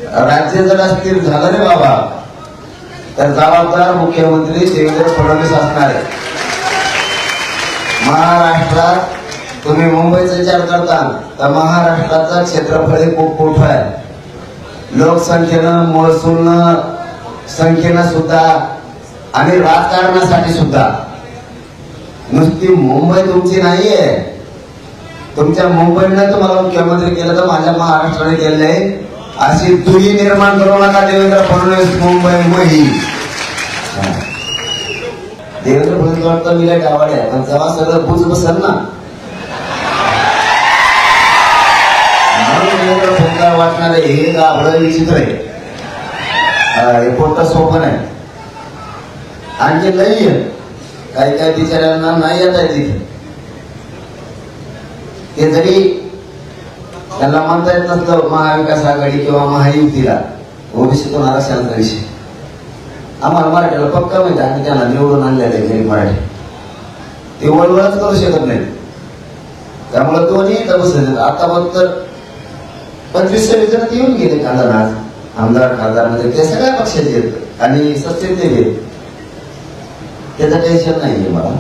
राज्य जर अस्थिर झालं रे बाबा तर जबाबदार मुख्यमंत्री देवेंद्र फडणवीस असणार आहे. महाराष्ट्रात तुम्ही मुंबईचा विचार करता तर महाराष्ट्राचा क्षेत्रफळ खूप मोठं आहे. लोकसंख्येनं, महसूलनं, संख्येनं सुद्धा आणि राजकारणासाठी सुद्धा. नुसती मुंबई तुमची नाहीये. तुमच्या मुंबईनं तुम्हाला मुख्यमंत्री केलं तर माझ्या महाराष्ट्राने केलंय. अशी दुरी निर्माण करू नका देवेंद्र फडणवीस मुंबई मही. देवेंद्र फडणवीस वाटतं मी काय गावाडे आहे पण जेव्हा सगळं बुज बसल ना देवेंद्र फडणवीस वाटणार आहे हे गावडं विचित्र आहे. हे कोणतं सोपं आहे. आणखी लई काही काही बिचाऱ्यांना नाही येत आहे तिथे. ते जरी त्यांना म्हणता येत नसतं महाविकास आघाडी किंवा महायुतीला ओबीसीतून आरक्षणाचा विषय. आम्हाला मराठीला पक्का माहिती आणि त्यांना निवडून आणलेलं आहे गरीब मराठी. ते वळवळच करू शकत नाही. त्यामुळे दोन्ही बसले. आता फक्त 25-26 जण येऊन गेले खासदार आमदार खासदारमध्ये ते सगळ्या पक्षाचे आहेत आणि सस्ते ते घेत. त्याचं टेन्शन नाहीये मला.